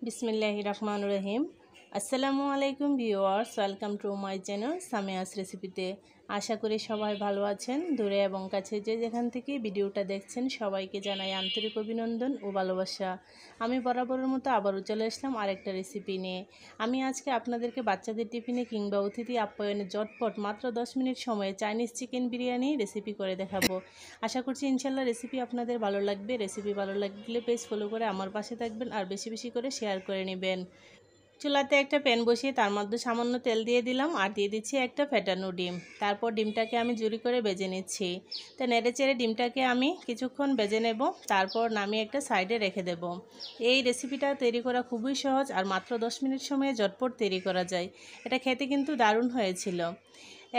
বিসমিল্লাহির রহমানির রহিম। আসসালামু আলাইকুম viewers, welcome to my channel Samia's রেসিপিতে। আশা করি সবাই ভালো আছেন। দূরে এবং কাছে যে যেখান থেকে ভিডিওটা দেখছেন সবাইকে জানাই আন্তরিক অভিনন্দন ও ভালোবাসা। আমি বরাবরের মতো আবারও চলে আসলাম আরেকটা রেসিপি নিয়ে। আমি আজকে আপনাদেরকে বাচ্চাদের টিফিনে কিংবা অতিথি আপ্যায়নে ঝটপট মাত্র 10 মিনিট সময়ে চাইনিজ চিকেন বিরিয়ানি রেসিপি করে দেখাবো। আশা করছি ইনশাল্লাহ রেসিপি আপনাদের ভালো লাগবে। রেসিপি ভালো লাগলে পেজ ফলো করে আমার পাশে থাকবেন আর বেশি বেশি করে শেয়ার করে নেবেন। চুলাতে একটা প্যান বসিয়ে তার মধ্যে সামান্য তেল দিয়ে দিলাম আর দিয়ে দিচ্ছি একটা ফেটানো ডিম। তারপর ডিমটাকে আমি জুরি করে ভেজে নিচ্ছি। তো নেড়ে চেড়ে ডিমটাকে আমি কিছুক্ষণ ভেজে নেব, তারপর নামিয়ে একটা সাইডে রেখে দেব। এই রেসিপিটা তৈরি করা খুবই সহজ আর মাত্র 10 মিনিট সময়ে ঝটপট তৈরি করা যায়। এটা খেতে কিন্তু দারুণ হয়েছিল।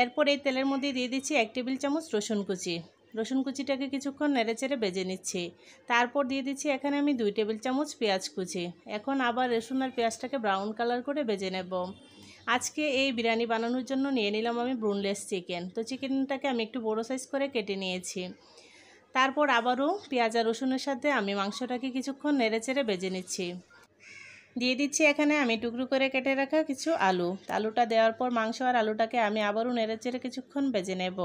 এরপর এই তেলের মধ্যে দিয়ে দিচ্ছি 1 টেবিল চামচ রসুন কুচি। রসুন কুচিটাকে কিছুক্ষণ নেড়েচেড়ে ভেজে নিচ্ছি। তারপর দিয়ে দিচ্ছি এখানে আমি 2 টেবিল চামচ পেঁয়াজ কুচি। এখন আবার রসুন আর পেঁয়াজটাকে ব্রাউন কালার করে ভেজে নেব। আজকে এই বিরিয়ানি বানানোর জন্য নিয়ে নিলাম আমি বোনলেস চিকেন। তো চিকেনটাকে আমি একটু বড় সাইজ করে কেটে নিয়েছি। তারপর আবারও পেঁয়াজ আর রসুনের সাথে আমি মাংসটাকে কিছুক্ষণ নেড়েচেড়ে ভেজে নিচ্ছি। দিয়ে দিচ্ছি এখানে আমি টুকরো করে কেটে রাখা কিছু আলু। আলুটা দেওয়ার পর মাংস আর আলুটাকে আমি আবারও নেড়েচেড়ে কিছুক্ষণ ভেজে নেব।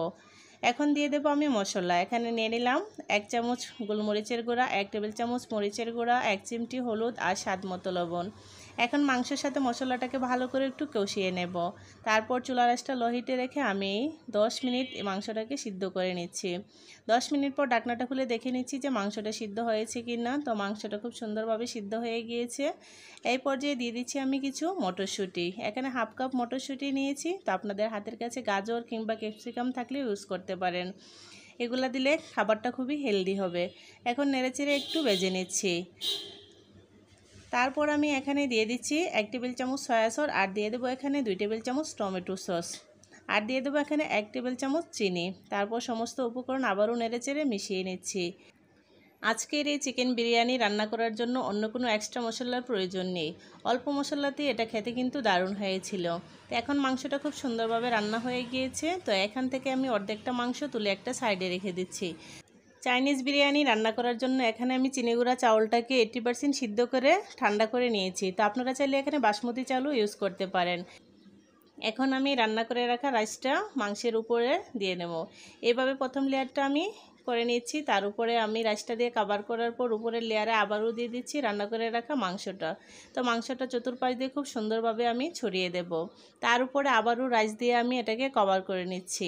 এখন দিয়ে দেবো আমি মশলা। এখানে নিয়ে নিলাম 1 চামচ গোলমরিচের গুঁড়া, 1 টেবিল চামচ মরিচের গুঁড়া, 1 চিমটি হলুদ আর স্বাদ মতো লবণ। এখন মাংসের সাথে মশলাটাকে ভালো করে একটু কষিয়ে নেব। তারপর চুলার আঁচটা লো হিটে রেখে আমি 10 মিনিট মাংসটাকে সিদ্ধ করে নিচ্ছি। 10 মিনিট পর ঢাকনাটা খুলে দেখে নিচ্ছি যে মাংসটা সিদ্ধ হয়েছে কি না। তো মাংসটা খুব সুন্দরভাবে সিদ্ধ হয়ে গিয়েছে। এই পর্যায়ে দিয়ে দিচ্ছি আমি কিছু মটরশুঁটি। এখানে হাফ কাপ মটরশুঁটি নিয়েছি। তো আপনাদের হাতের কাছে গাজর কিংবা ক্যাপসিকাম থাকলে ইউজ করতে পারেন। এগুলা দিলে খাবারটা খুবই হেলদি হবে। এখন নেড়েচেড়ে একটু ভেজে নিচ্ছি। তারপর আমি এখানে দিয়ে দিচ্ছি 1 টেবিল চামচ সয়া সস আর দিয়ে দেবো এখানে 2 টেবিল চামচ টমেটো সস আর দিয়ে দেবো এখানে 1 টেবিল চামচ চিনি। তারপর সমস্ত উপকরণ আবারও নেড়েচেড়ে মিশিয়ে নিচ্ছি। আজকের এই চিকেন বিরিয়ানি রান্না করার জন্য অন্য কোনো এক্সট্রা মশলার প্রয়োজন নেই। অল্প মশলাতেই এটা খেতে কিন্তু দারুণ হয়েছিল। তো এখন মাংসটা খুব সুন্দরভাবে রান্না হয়ে গিয়েছে। তো এখান থেকে আমি অর্ধেকটা মাংস তুলে একটা সাইডে রেখে দিচ্ছি। চাইনিজ বিরিয়ানি রান্না করার জন্য এখানে আমি চিনিগুড়া চাউলটাকে 80% সিদ্ধ করে ঠান্ডা করে নিয়েছি। তো আপনারা চাইলে এখানে বাসমতি চালও ইউজ করতে পারেন। এখন আমি রান্না করে রাখা রাইসটা মাংসের উপরে দিয়ে নেব। এইভাবে প্রথম লেয়ারটা আমি করে নিচ্ছি। তার উপরে আমি রাইসটা দিয়ে কভার করার পর উপরের লেয়ারে আবারও দিয়ে দিচ্ছি রান্না করে রাখা মাংসটা। তো মাংসটা চতুর্পাশ দিয়ে খুব সুন্দরভাবে আমি ছড়িয়ে দেব। তার উপরে আবারও রাইস দিয়ে আমি এটাকে কভার করে নিচ্ছি।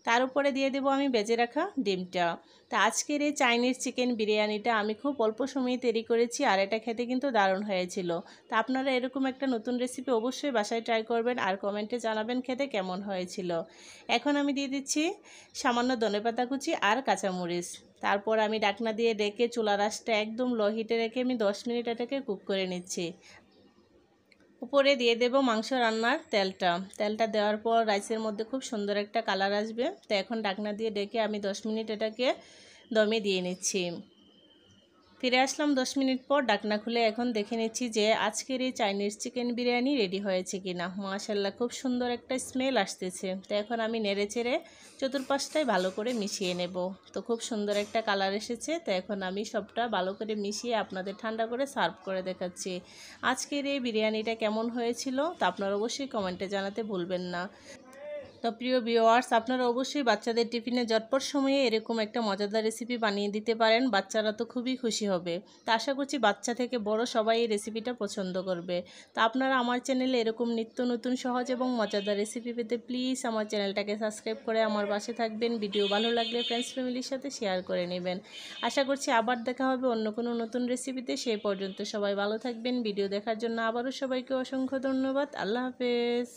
তার উপরে দিয়ে দেব আমি ভেজে রাখা ডিমটা। তো আজকের এই চাইনিজ চিকেন বিরিয়ানিটা আমি খুব অল্প সময়ে তৈরি করেছি আর এটা খেতে কিন্তু দারুণ হয়েছিল। তো আপনারা এরকম একটা নতুন রেসিপি অবশ্যই বাসায় ট্রাই করবেন আর কমেন্টে জানাবেন খেতে কেমন হয়েছিল। এখন আমি দিয়ে দিচ্ছি সামান্য ধনেপাতা কুচি আর কাঁচামরিচ। তারপর আমি ঢাকনা দিয়ে ডেকে চুলার আঁচটা একদম লো হিটে রেখে আমি 10 মিনিট এটাকে কুক করে নিচ্ছি। উপরে দিয়ে দেব মাংস রান্নার তেলটা দেওয়ার পর রাইসের মধ্যে খুব সুন্দর একটা কালার আসবে। তো এখন ঢাকনা দিয়ে ডেকে আমি 10 মিনিট এটাকে দমে দিয়ে নিচ্ছি। ফিরে আসলাম 10 মিনিট পর ঢাকনা খুলে। এখন দেখে নিচ্ছি যে আজকের এই চাইনিজ চিকেন বিরিয়ানি রেডি হয়েছে কিনা। মাশাআল্লাহ খুব সুন্দর একটা স্মেল আসতেছে। তো এখন আমি নেড়েচেড়ে চতুর্পাশটায় ভালো করে মিশিয়ে নেব। তো খুব সুন্দর একটা কালার এসেছে। তো এখন আমি সবটা ভালো করে মিশিয়ে আপনাদের ঠান্ডা করে সার্ভ করে দেখাচ্ছি। আজকের এই বিরিয়ানিটা কেমন হয়েছিল তা আপনারা অবশ্যই কমেন্টে জানাতে ভুলবেন না। তো প্রিয় ভিউয়ার্স, আপনারা অবশ্যই বাচ্চাদের টিফিনে ঝটপট সময়ে এরকম একটা মজাদার রেসিপি বানিয়ে দিতে পারেন। বাচ্চারা তো খুবই খুশি হবে। তো আশা করছি বাচ্চা থেকে বড় সবাই এই রেসিপিটা পছন্দ করবে। তো আপনারা আমার চ্যানেলে এরকম নিত্য নতুন সহজ এবং মজাদার রেসিপি পেতে প্লিজ আমার চ্যানেলটাকে সাবস্ক্রাইব করে আমার পাশে থাকবেন। ভিডিও ভালো লাগলে ফ্রেন্ডস ফ্যামিলির সাথে শেয়ার করে নেবেন। আশা করছি আবার দেখা হবে অন্য কোনো নতুন রেসিপিতে। সেই পর্যন্ত সবাই ভালো থাকবেন। ভিডিও দেখার জন্য আবারও সবাইকে অসংখ্য ধন্যবাদ। আল্লাহ হাফেজ।